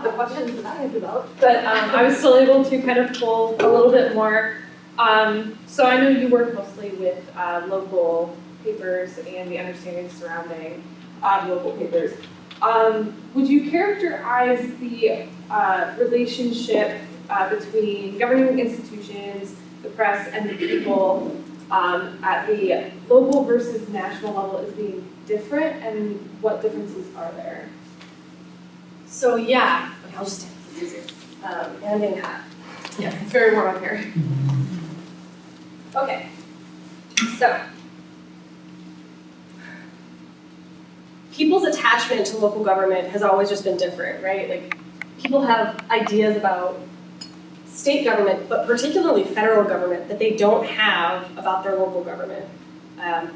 the questions that I had developed, but I was still able to kind of pull a little bit more. So I know you work mostly with local papers and the understanding surrounding local papers. Would you characterize the relationship between governing institutions, the press, and the people at the local versus national level as being different, and what differences are there? So yeah, okay, I'll just take this easier. And I'm getting hot. Yes, it's very warm up here. Okay, so people's attachment to local government has always just been different, right? Like, people have ideas about state government, but particularly federal government, that they don't have about their local government.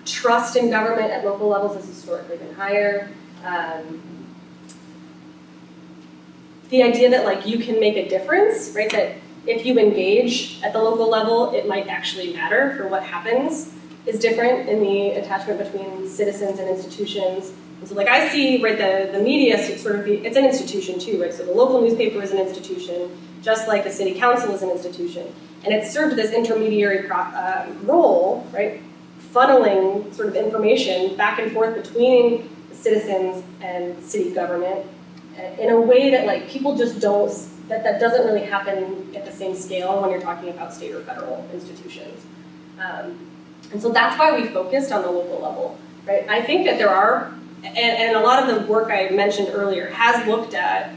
Trust in government at local levels has historically been higher. The idea that like you can make a difference, right? That if you engage at the local level, it might actually matter for what happens, is different in the attachment between citizens and institutions. And so like I see, right, the media sort of it's an institution too, right? So the local newspaper is an institution, just like the city council is an institution. And it served this intermediary role, right? Funneling sort of information back and forth between the citizens and city government in a way that like people just don't, that doesn't really happen at the same scale when you're talking about state or federal institutions. And so that's why we focused on the local level, right? I think that there are, and a lot of the work I mentioned earlier has looked at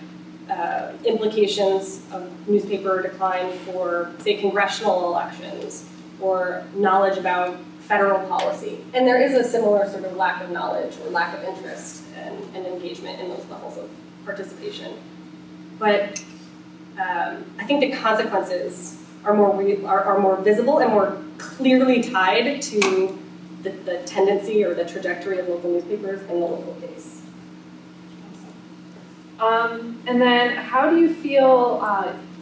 implications of newspaper decline for, say, congressional elections or knowledge about federal policy. And there is a similar sort of lack of knowledge or lack of interest and engagement in those levels of participation. But I think the consequences are more visible and more clearly tied to the tendency or the trajectory of local newspapers in the local case. And then how do you feel,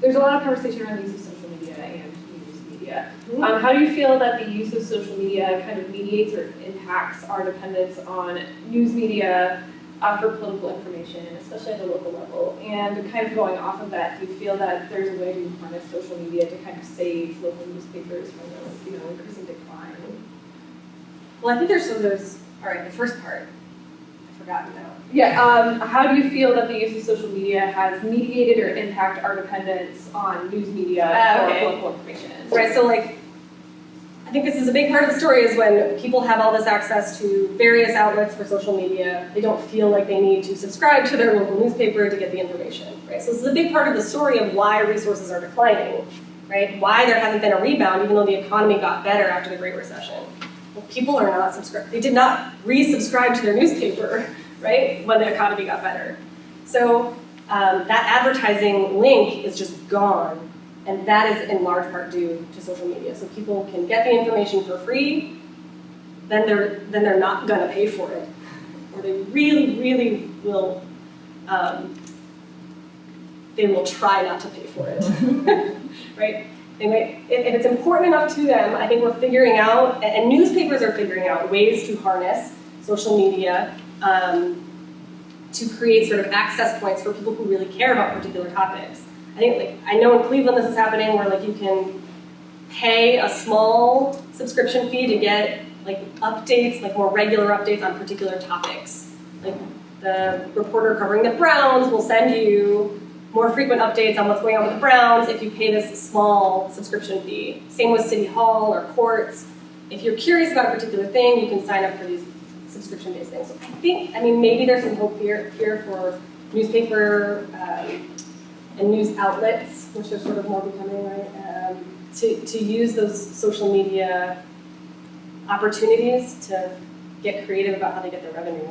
there's a lot of conversation around the use of social media and news media. How do you feel that the use of social media kind of mediates or impacts our dependence on news media for political information, especially at the local level? And kind of going off of that, do you feel that there's a way to harness social media to kind of save local newspapers from this, increasing decline? Well, I think there's, all right, the first part, I've forgotten now. Yeah, how do you feel that the use of social media has mediated or impacted our dependence on news media for political information? Right, so like, I think this is a big part of the story is when people have all this access to various outlets for social media, they don't feel like they need to subscribe to their local newspaper to get the information, right? So this is a big part of the story of why resources are declining, right? Why there hasn't been a rebound even though the economy got better after the Great Recession. Well, people are not subscribed. They did not resubscribe to their newspaper, right, when the economy got better. So that advertising link is just gone. And that is in large part due to social media. So people can get the information for free, then they're not gonna pay for it. Or they really, really will, they will try not to pay for it, right? If it's important enough to them, I think we're figuring out, and newspapers are figuring out ways to harness social media to create sort of access points for people who really care about particular topics. I think, I know in Cleveland this is happening where you can pay a small subscription fee to get updates, more regular updates on particular topics. Like the reporter covering the Browns will send you more frequent updates on what's going on with the Browns if you pay this small subscription fee. Same with City Hall or courts. If you're curious about a particular thing, you can sign up for these subscription-based things. So I mean, maybe there's some hope here for newspaper and news outlets, which are sort of more becoming, right, to use those social media opportunities to get creative about how they get their revenue.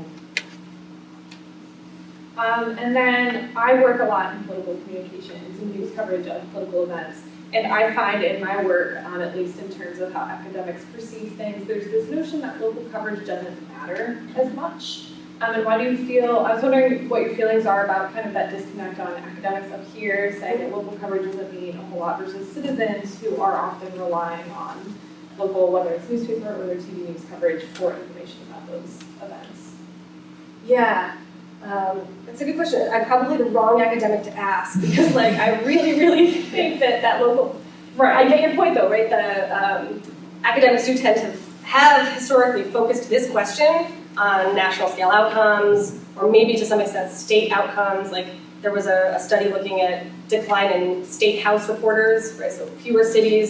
And then I work a lot in political communications and news coverage of political events. And I find in my work, at least in terms of how academics perceive things, there's this notion that local coverage doesn't matter as much. And why do you feel, I was wondering what your feelings are about kind of that disconnect on academics up here, saying that local coverage doesn't mean a whole lot versus citizens who are often relying on local, whether it's newspaper or their TV news coverage for information about those events. Yeah, That's a good question. I'm probably the wrong academic to ask because, like, I really, really think that local. Right. I get your point, though, right? The academics do tend to have historically focused this question on national scale outcomes, or maybe to some extent state outcomes. Like there was a study looking at decline in state house reporters, right? So fewer city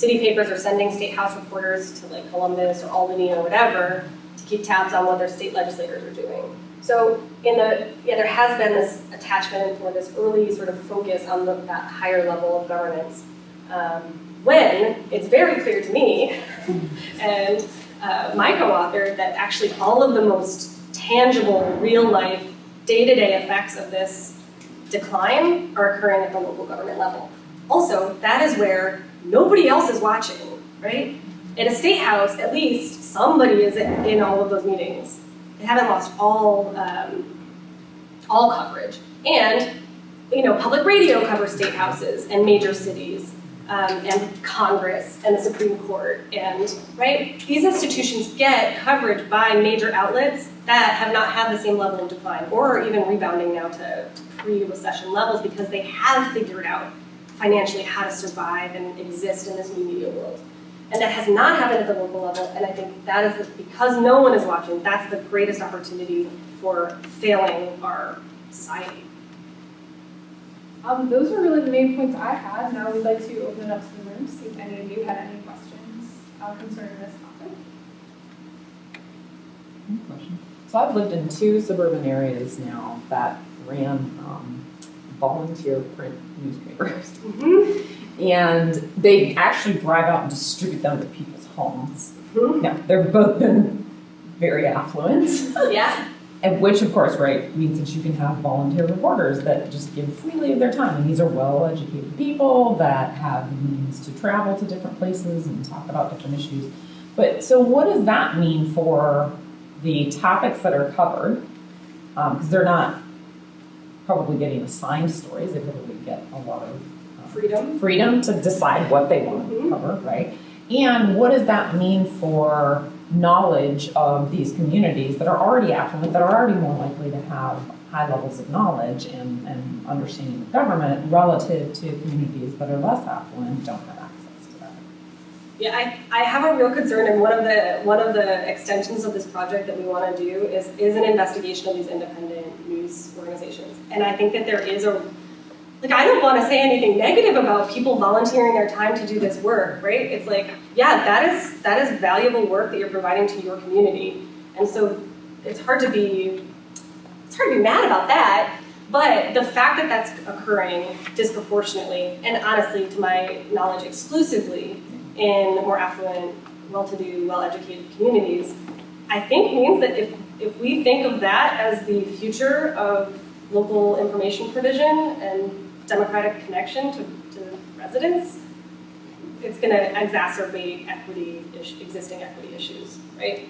papers are sending state house reporters to like Columbus or Albany or whatever to keep tabs on what their state legislators are doing. So there has been this attachment or this early sort of focus on that higher level of governance. When it's very clear to me and my co-author that actually all of the most tangible, real-life, day-to-day effects of this decline are occurring at the local government level. Also, that is where nobody else is watching, right? At a state house, at least somebody is in all of those meetings. They haven't lost all coverage. And, public radio covers state houses and major cities. And Congress and the Supreme Court, and right, these institutions get coverage by major outlets that have not had the same level of decline, or are even rebounding now to pre-recession levels because they have figured out financially how to survive and exist in this new media world. And that has not happened at the local level, and I think that is because no one is watching. That's the greatest opportunity for failing our society. Those were really the main points I had. Now we'd like to open it up to the room to see if any of you had any questions concerning this topic. Any questions? So I've lived in 2 suburban areas now that ran volunteer print newspapers. Mm-hmm. And they actually drive out and distribute them to people's homes. Mm-hmm. Now, they've both been very affluent. Yeah. And which, of course, right, means that you can have volunteer reporters that just give freely of their time. And these are well-educated people that have the means to travel to different places and talk about different issues. But so what does that mean for the topics that are covered? Because they're not probably getting assigned stories. They probably get a lot of freedom to decide what they want to cover, right? And what does that mean for knowledge of these communities that are already affluent, that are already more likely to have high levels of knowledge and understanding of government relative to communities that are less affluent and don't have access to that? Yeah, I have a real concern, and one of the extensions of this project that we want to do is an investigation of these independent news organizations. And I think that there is I don't want to say anything negative about people volunteering their time to do this work, right? It's like, yeah, that is valuable work that you're providing to your community. And so it's hard to be mad about that, but the fact that that's occurring disproportionately, and honestly, to my knowledge, exclusively in more affluent, well-to-do, well-educated communities, I think means that if we think of that as the future of local information provision and democratic connection to residents, it's going to exacerbate existing equity issues, right?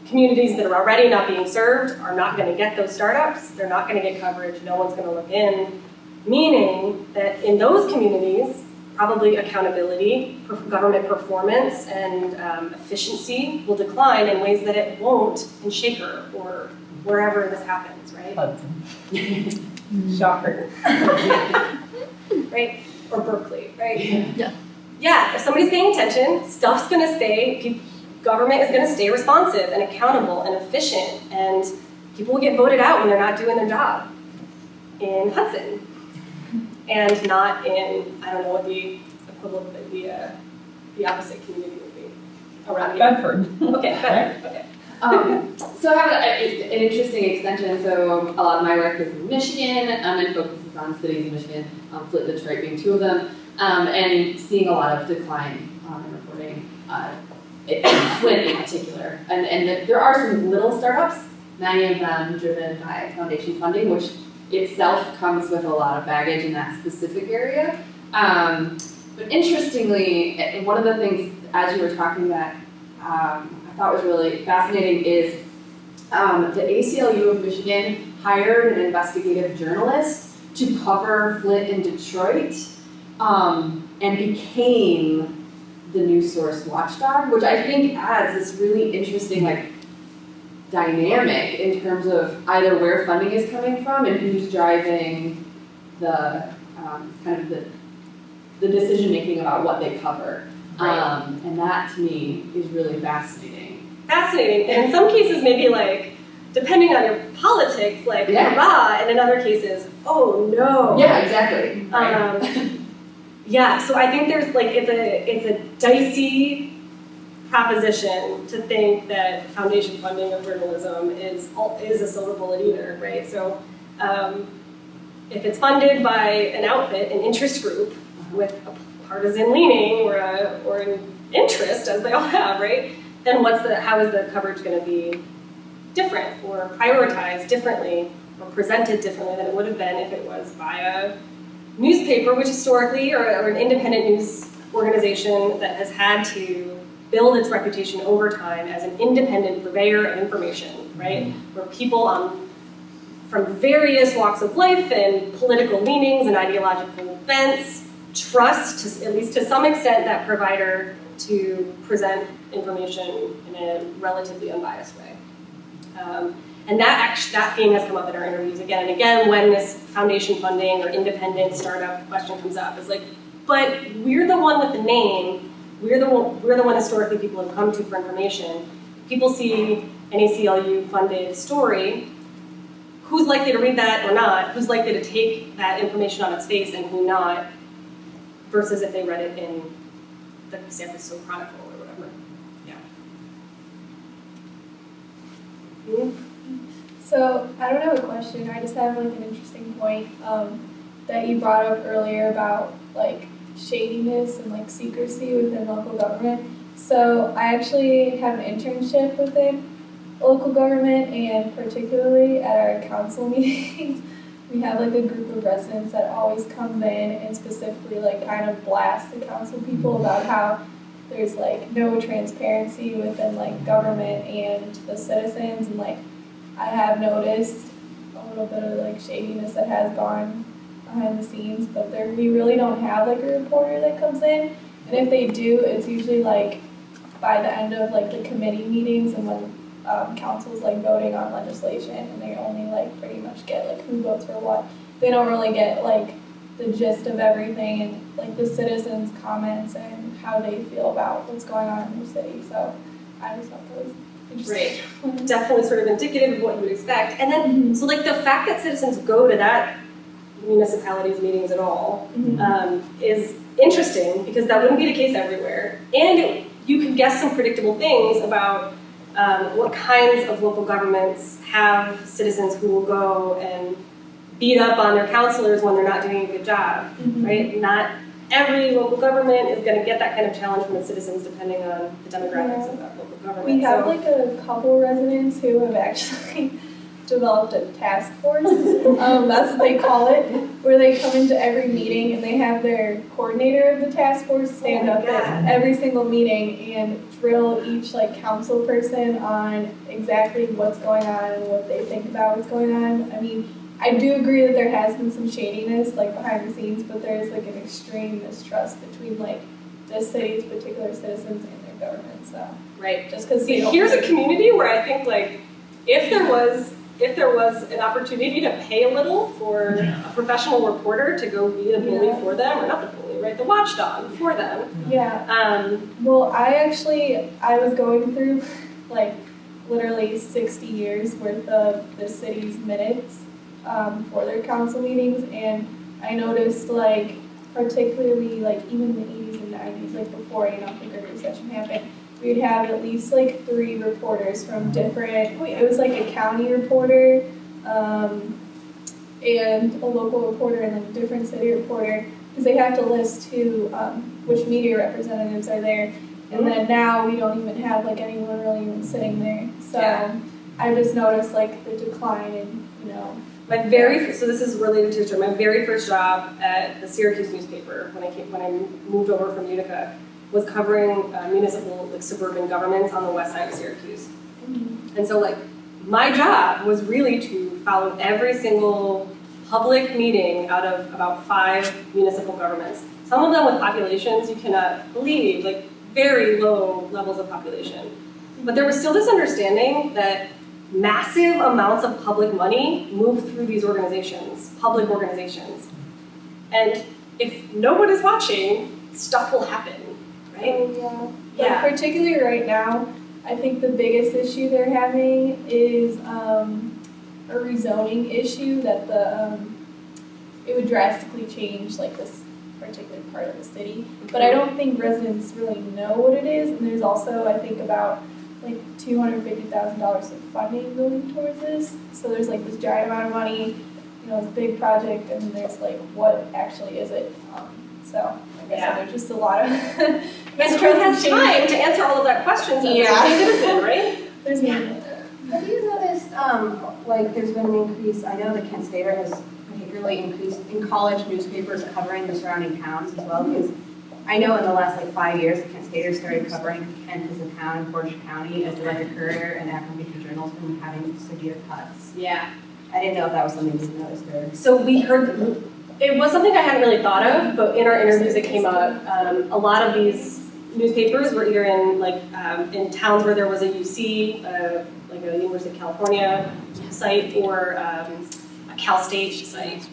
Communities that are already not being served are not going to get those startups. They're not going to get coverage. No one's going to look in, meaning that in those communities, probably accountability, government performance, and efficiency will decline in ways that it won't in Shaker or wherever this happens, right? Hudson. Shocker. Right? Or Berkeley, right? Yeah. Yeah, if somebody's paying attention, stuff's gonna stay, government is gonna stay responsive and accountable and efficient, and people will get voted out when they're not doing their job in Hudson. And not in, I don't know what the equivalent of the opposite community would be around here. Bedford. Okay, Bedford, okay. So I have an interesting extension. So a lot of my work is in Michigan, and focuses on cities in Michigan, Flint, Detroit being 2 of them, and seeing a lot of decline in reporting, Flint in particular. And there are some little startups, many of them driven by foundation funding, which itself comes with a lot of baggage in that specific area. But interestingly, one of the things, as you were talking that I thought was really fascinating is the ACLU of Michigan hired an investigative journalist to cover Flint and Detroit, and became the news source watchdog, which I think adds this really interesting dynamic in terms of either where funding is coming from and who's driving the kind of the decision making about what they cover. Right. And that to me is really fascinating. Fascinating, and in some cases maybe like, depending on your politics, like Yeah. hurrah, and in other cases, oh no. Yeah, exactly. Yeah, so I think there's like, it's a dicey proposition to think that foundation funding of journalism is a silver bullet either, right? So if it's funded by an outfit, an interest group with a partisan leaning or an interest, as they all have, right? Then how is the coverage going to be different or prioritized differently or presented differently than it would have been if it was by a newspaper, which historically, or an independent news organization that has had to build its reputation over time as an independent purveyor of information, right? Where people from various walks of life and political leanings and ideological bents trust, at least to some extent, that provider to present information in a relatively unbiased way. And that theme has come up in our interviews again and again when this foundation funding or independent startup question comes up. It's like, but we're the one with the name. We're the one historically people have come to for information. People see an ACLU funded story. Who's likely to read that or not? Who's likely to take that information on its face and who not? Versus if they read it in the San Francisco Chronicle or whatever. Yeah. Mm-hmm. So I don't have a question, I just have like an interesting point that you brought up earlier about like shadiness and like secrecy within local government. So I actually have an internship within local government, and particularly at our council meetings, we have like a group of residents that always comes in and specifically like kind of blast the council people about how there's like no transparency within like government and the citizens, and like I have noticed a little bit of like shadiness that has gone behind the scenes, but we really don't have like a reporter that comes in, and if they do, it's usually like by the end of like the committee meetings and when council's like voting on legislation, and they only like pretty much get like who votes for what. They don't really get like the gist of everything and like the citizens' comments and how they feel about what's going on in the city. So I just thought that was interesting. Right. Definitely sort of indicative of what you would expect. And then, so like the fact that citizens go to that municipality's meetings at all is interesting, because that wouldn't be the case everywhere. And you could guess some predictable things about what kinds of local governments have citizens who will go and beat up on their counselors when they're not doing a good job, right? Not every local government is going to get that kind of challenge from its citizens depending on the demographics of that local government. We have like a couple residents who have actually developed a task force, that's what they call it, where they come into every meeting and they have their coordinator of the task force stand up at every single meeting and drill each like council person on exactly what's going on and what they think about what's going on. I mean, I do agree that there has been some shadiness like behind the scenes, but there is like an extreme mistrust between like the city's particular citizens and their government. So right, just because here's a community where I think like if there was an opportunity to pay a little for a professional reporter to go be the bully for them, or not the bully, right, the watchdog for them. Yeah. Well, I was going through like literally 60 years worth of the city's minutes for their council meetings, and I noticed like particularly like even in the 80s and 90s, like before the Great Recession happened, we'd have at least like 3 reporters from different, it was like a county reporter and a local reporter and then a different city reporter, because they have to list which media representatives are there. And then now we don't even have like anyone really even sitting there. So I just noticed like the decline in, so this is related to my very first job at the Syracuse newspaper when I moved over from Utica was covering municipal, like suburban governments on the west side of Syracuse. And so like my job was really to follow every single public meeting out of about 5 municipal governments. Some of them with populations you cannot believe, like very low levels of population. But there was still this understanding that massive amounts of public money move through these organizations, public organizations. And if no one is watching, stuff will happen, right? Oh, yeah. Yeah. Like particularly right now, I think the biggest issue they're having is a rezoning issue that it would drastically change like this particular part of the city. But I don't think residents really know what it is, and there's also, I think, about like $250,000 of funding going towards this. So there's like this giant amount of money, you know, it's a big project, and then there's like, what actually is it? So, like I said, there's just a lot of And Trent has time to answer all of that questions as a citizen, right? There's no. Have you noticed, like, there's been an increase, I know that Kent Stater has particularly increased in college newspapers covering the surrounding towns as well, because I know in the last, like, 5 years, the Kent Stater started covering Kent as a town in Portage County as the Record Courier, and Akron Beacon Journal's been having severe cuts. Yeah. I didn't know if that was something you noticed or. So we heard, it was something I hadn't really thought of, but in our interviews it came up. A lot of these newspapers were either in like in towns where there was a UC, like a University of California site, or a Cal State site,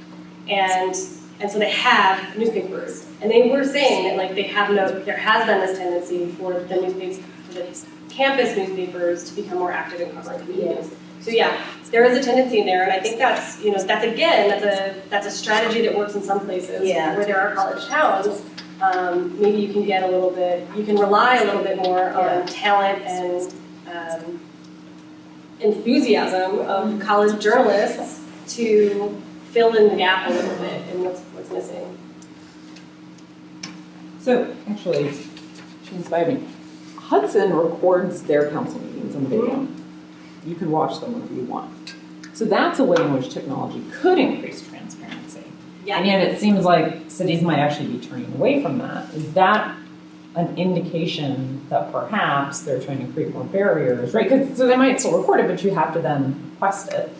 and so they have newspapers, and they were saying that like there has been this tendency for the newspapers, for the campus newspapers, to become more active in covering communities. So yeah, there is a tendency in there, and I think that's that's a strategy that works in some places where there are college towns. Maybe you can get a little bit, you can rely a little bit more on talent and enthusiasm of college journalists to fill in the gap a little bit in what's missing. So actually, she inspired me. Hudson records their council meetings on video. You can watch them if you want. So that's a way in which technology could increase transparency. Yeah. And yet it seems like cities might actually be turning away from that. Is that an indication that perhaps they're trying to create more barriers, right? So they might still record it, but you have to then request it.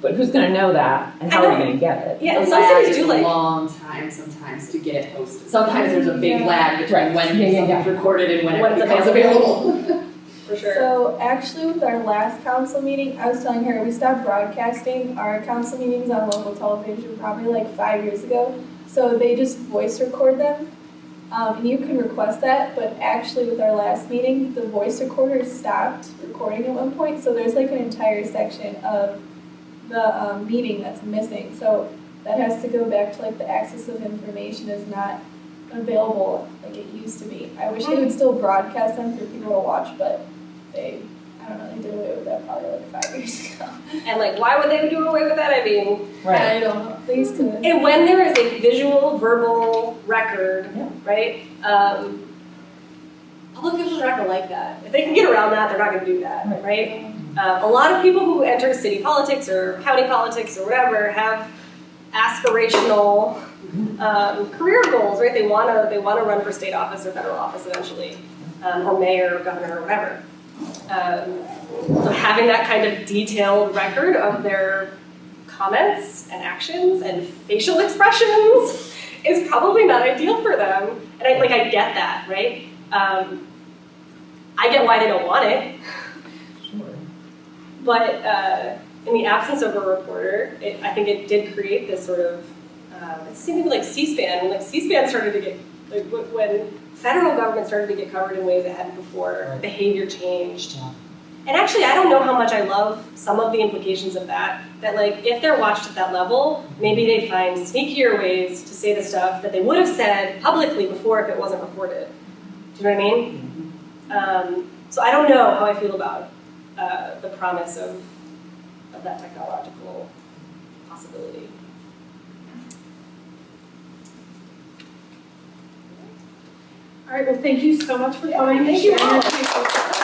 But who's going to know that, and how are you going to get it? Yeah, and The some lag cities is do a like. long time sometimes to get it posted. Sometimes there's a big Yeah. lag between when something's recorded and when When it it's becomes available. For sure. So actually with our last council meeting, I was telling her we stopped broadcasting our council meetings on local television probably like 5 years ago. So they just voice record them. And you can request that, but actually with our last meeting, the voice recorder stopped recording at one point. So there's like an entire section of the meeting that's missing. So that has to go back to like the access of information is not available like it used to be. I wish they would still broadcast them for people to watch, but they did away with that probably like 5 years ago. And like, why would they do away with that? I mean, I don't know. They used to. and when there is a visual, verbal record, right? Public officials are not gonna like that. If they can get around that, they're not gonna do that, right? A lot of people who enter city politics or county politics or whatever have aspirational career goals, right? They wanna run for state office or federal office eventually, or mayor or governor or whatever. So having that kind of detailed record of their comments and actions and facial expressions is probably not ideal for them. And I get that, right? I get why they don't want it. Sure. But in the absence of a reporter, I think it did create this sort of, it's the same thing with like C-SPAN. When like C-SPAN started to get, like when federal government started to get covered in ways it hadn't before, Right. behavior changed. Yeah. And actually, I don't know how much I love some of the implications of that. That like, if they're watched at that level, maybe they find sneakier ways to say the stuff that they would have said publicly before if it wasn't reported. Do you know what I mean? So I don't know how I feel about the promise of that technological possibility. All right, well, thank you so much for coming. Thank you all. Sharing your